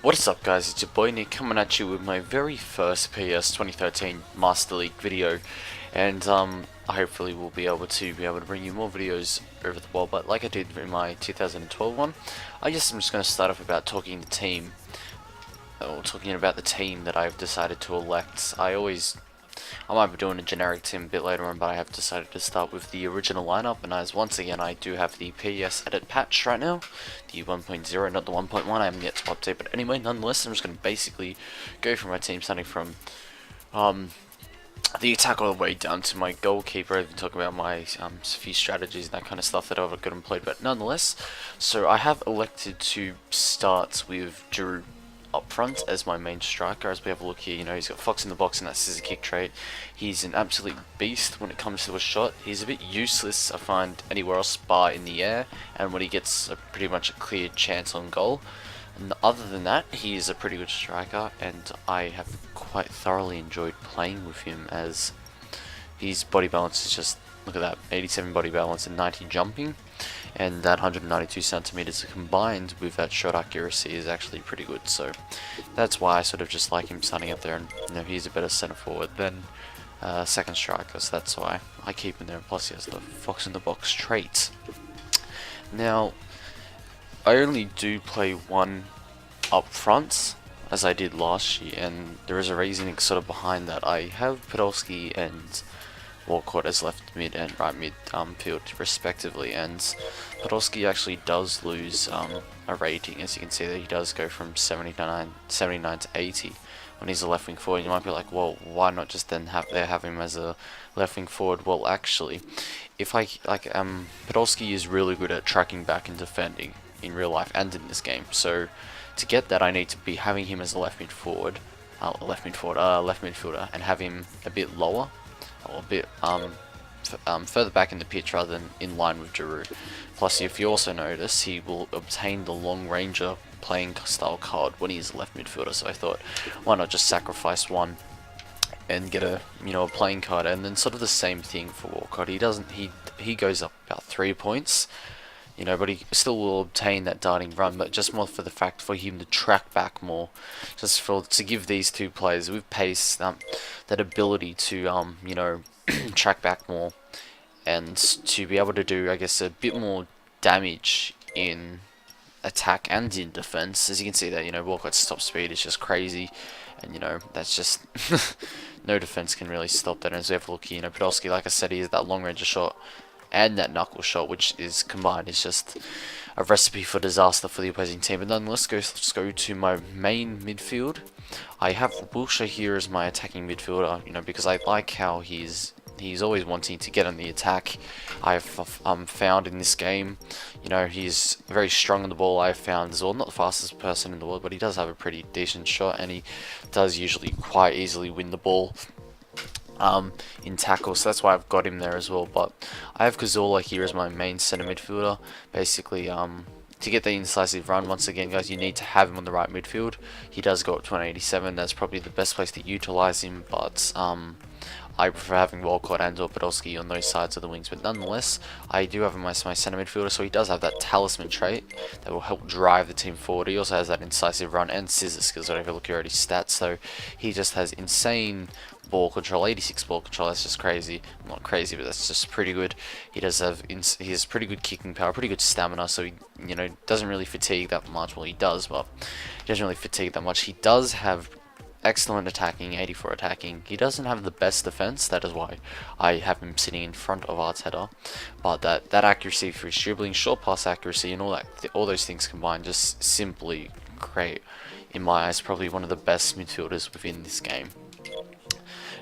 What is up, guys? It's your boy Nick coming at you with my very first PES 2013 Master League video, and I hopefully will be able to bring you more videos over the world. But like I did in my 2012 one, I'm just going to start off about talking about the team that I've decided to elect. I might be doing a generic team a bit later on, but I have decided to start with the original lineup, and as once again I do have the PES edit patch right now, the 1.0, not the 1.1, I haven't yet to update, but anyway, nonetheless, I'm just going to basically go through my team, starting from the attack all the way down to my goalkeeper. I've been talking about my few strategies and that kind of stuff that I've got and played, but nonetheless, so I have elected to start with Drew up front as my main striker. As we have a look here, you know, he's got Fox in the box and that scissor kick trait. He's an absolute beast when it comes to a shot. He's a bit useless, I find, anywhere else bar in the air, and when he gets pretty much a clear chance on goal. And other than that, he is a pretty good striker, and I have quite thoroughly enjoyed playing with him, as his body balance is just, look at that, 87 body balance and 90 jumping, and that 192 centimeters combined with that shot accuracy is actually pretty good. So that's why I sort of just like him starting up there, and you know, he's a better center forward than second striker, so that's why I keep him there. Plus he has the Fox in the box trait. Now I only do play one up front, as I did last year, and there is a reasoning sort of behind that. I have Podolski and Walcott as left mid and right mid field respectively, and Podolski actually does lose a rating. As you can see, that he does go from 79 to 80 when he's a left wing forward. You might be like, well, why not just then have him as a left wing forward? Well, actually, if Podolski is really good at tracking back and defending in real life and in this game. So to get that, I need to be having him as a left midfielder, and have him a bit lower, or a bit further back in the pitch rather than in line with Giroud. Plus, if you also notice, he will obtain the long ranger playing style card when he's a left midfielder. So I thought, why not just sacrifice one and get a a playing card? And then sort of the same thing for Walcott. He goes up about 3 points. But he still will obtain that darting run, but just more for the fact for him to track back more, just to give these two players with pace that ability to track back more, and to be able to do, I guess, a bit more damage in attack and in defense. As you can see that Walcott's top speed is just crazy, and that's just no defense can really stop that. And as we have a look here, Podolski, like I said, he has that long range shot and that knuckle shot, which is combined is just a recipe for disaster for the opposing team. But then let's go to my main midfield. I have Wilshere here as my attacking midfielder, because I like how he's always wanting to get on the attack. I've found in this game, he's very strong on the ball. I've found as well, not the fastest person in the world, but he does have a pretty decent shot, and he does usually quite easily win the ball in tackles, so that's why I've got him there as well. But I have Cazorla here as my main center midfielder. Basically, to get the incisive run, once again, guys, you need to have him on the right midfield. He does go up to 187. That's probably the best place to utilize him, but I prefer having Walcott and or Podolski on those sides of the wings. But nonetheless, I do have him as my center midfielder, so he does have that talisman trait that will help drive the team forward. He also has that incisive run and scissor skills. Whatever look here at his stats, so he just has insane ball control, 86 ball control. That's just crazy. Not crazy, but that's just pretty good. He has pretty good kicking power, pretty good stamina, so he doesn't really fatigue that much. Well, he does, but he doesn't really fatigue that much. He does have excellent attacking, 84 attacking. He doesn't have the best defense. That is why I have him sitting in front of Arteta. But that accuracy for his dribbling, short pass accuracy, and all those things combined, just simply great in my eyes. Probably one of the best midfielders within this game.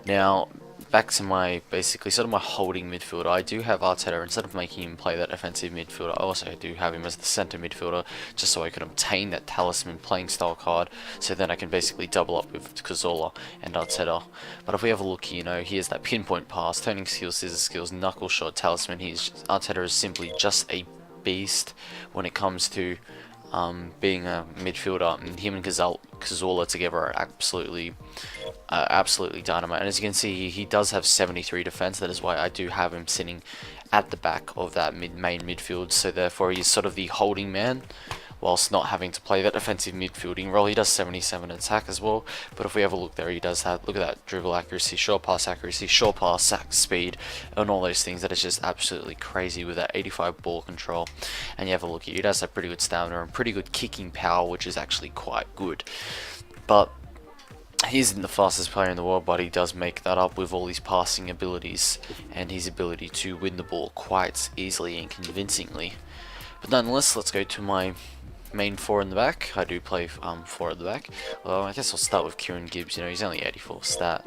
Now, back to my, basically, sort of my holding midfielder. I do have Arteta, instead of making him play that offensive midfielder, I also do have him as the centre midfielder, just so I can obtain that talisman playing style card, so then I can basically double up with Cazorla and Arteta. But if we have a look here, he has that pinpoint pass, turning skills, scissor skills, knuckle shot, talisman. Arteta is simply just a beast when it comes to being a midfielder, and him and Cazorla together are absolutely dynamite. And as you can see, he does have 73 defense. That is why I do have him sitting at the back of that main midfield. So therefore, he's sort of the holding man whilst not having to play that defensive midfielding role. He does 77 attack as well, but if we have a look there, he does have, look at that dribble accuracy, short pass sack speed, and all those things. That is just absolutely crazy with that 85 ball control. And you have a look here, he does have pretty good stamina and pretty good kicking power, which is actually quite good. But he isn't the fastest player in the world, but he does make that up with all his passing abilities and his ability to win the ball quite easily and convincingly. But nonetheless, let's go to my main four in the back. I do play four at the back. Well, I guess I'll start with Kieran Gibbs. You know, he's only 84 stat.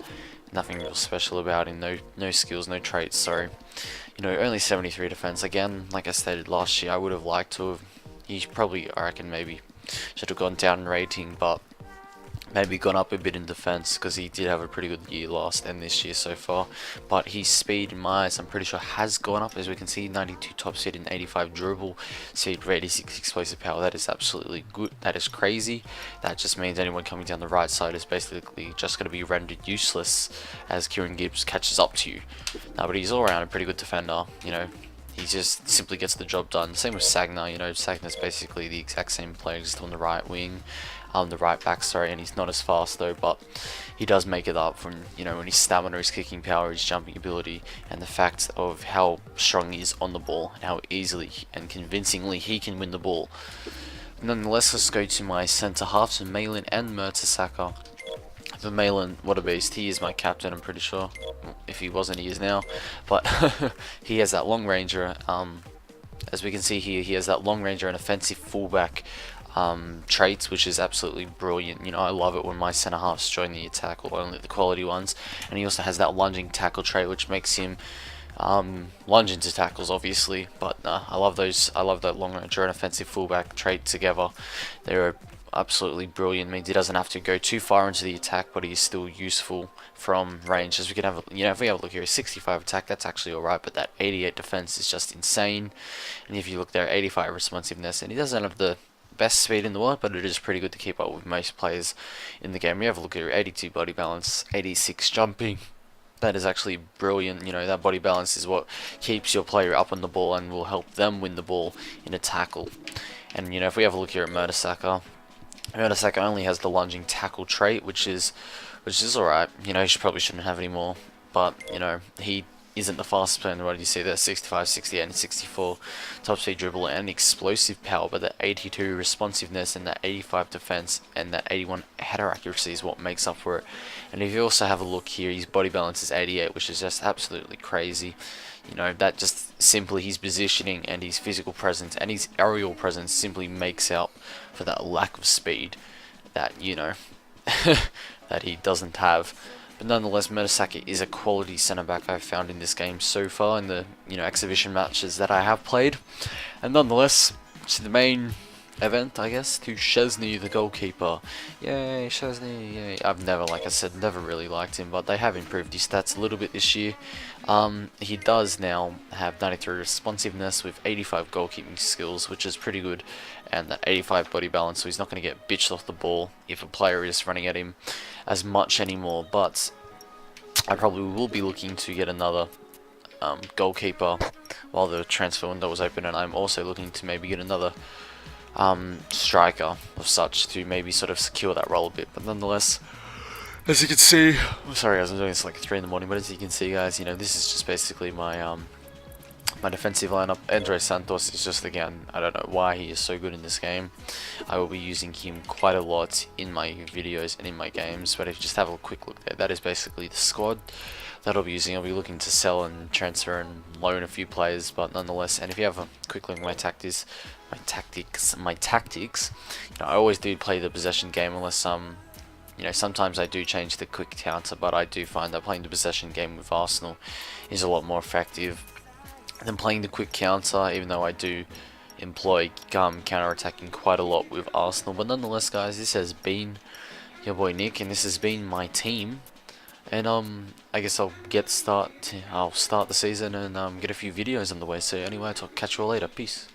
Nothing real special about him. No skills, no traits. So, you know, only 73 defense. Again, like I stated last year, I would have liked to have. He probably, I reckon, maybe should have gone down in rating, but maybe gone up a bit in defense, because he did have a pretty good year last and this year so far. But his speed, in my eyes, I'm pretty sure has gone up. As we can see, 92 top speed and 85 dribble speed, 86 explosive power. That is absolutely good. That is crazy. That just means anyone coming down the right side is basically just going to be rendered useless as Kieran Gibbs catches up to you. No, but he's all around a pretty good defender. You know, he just simply gets the job done. Same with Sagna. You know, Sagna's basically the exact same player, just on the right wing. The right back, sorry, and he's not as fast though, but he does make it up from, you know, when his stamina, his kicking power, his jumping ability, and the fact of how strong he is on the ball and how easily and convincingly he can win the ball. Nonetheless, let's go to my centre halves, Malin and Mertesacker. For Malin, what a beast. He is my captain, I'm pretty sure. If he wasn't, he is now. But he has that long ranger. As we can see here, he has that long ranger and offensive fullback traits, which is absolutely brilliant. You know, I love it when my centre halves join the attack, or only the quality ones. And he also has that lunging tackle trait, which makes him lunge into tackles, obviously. But I love those. I love that long ranger and offensive fullback trait together. They're absolutely brilliant. Means he doesn't have to go too far into the attack, but he's still useful from range. As we can have, you know, if we have a look here, 65 attack, that's actually alright, but that 88 defense is just insane. And if you look there, 85 responsiveness, and he doesn't have the best speed in the world, but it is pretty good to keep up with most players in the game. We have a look at 82 body balance, 86 jumping. That is actually brilliant. You know, that body balance is what keeps your player up on the ball and will help them win the ball in a tackle. And you know, if we have a look here at Mertesacker only has the lunging tackle trait, which is alright. You know, he probably shouldn't have any more, but you know, he isn't the fastest player in the world. You see there, 65, 68, and 64 top speed dribble and explosive power, but that 82 responsiveness and that 85 defense and that 81 header accuracy is what makes up for it. And if you also have a look here, his body balance is 88, which is just absolutely crazy. You know, that just simply his positioning and his physical presence and his aerial presence simply makes out for that lack of speed that, you know, that he doesn't have. But nonetheless, Mertesacker is a quality centre back I've found in this game so far in the, you know, exhibition matches that I have played. And nonetheless, to the main event, I guess, to Szczesny, the goalkeeper. Yay, Szczesny, yay. I've never, like I said, never really liked him, but they have improved his stats a little bit this year. He does now have 93 responsiveness with 85 goalkeeping skills, which is pretty good, and that 85 body balance, so he's not going to get bitched off the ball if a player is running at him as much anymore. But I probably will be looking to get another goalkeeper while the transfer window was open, and I'm also looking to maybe get another striker of such to maybe sort of secure that role a bit. But nonetheless, as you can see, sorry guys, I'm doing this like 3 in the morning, but as you can see guys, you know, this is just basically my my defensive lineup. Andre Santos is just, again, I don't know why he is so good in this game. I will be using him quite a lot in my videos and in my games, but if you just have a quick look there, that is basically the squad that I'll be using. I'll be looking to sell and transfer and loan a few players, but nonetheless, and if you have a quick look at my tactics, you know, I always do play the possession game unless you know, sometimes I do change the quick counter, but I do find that playing the possession game with Arsenal is a lot more effective than playing the quick counter, even though I do employ counter-attacking quite a lot with Arsenal. But nonetheless guys, this has been your boy Nick, and this has been my team. And I guess I'll start the season and get a few videos on the way. So anyway, I'll catch you all later. Peace.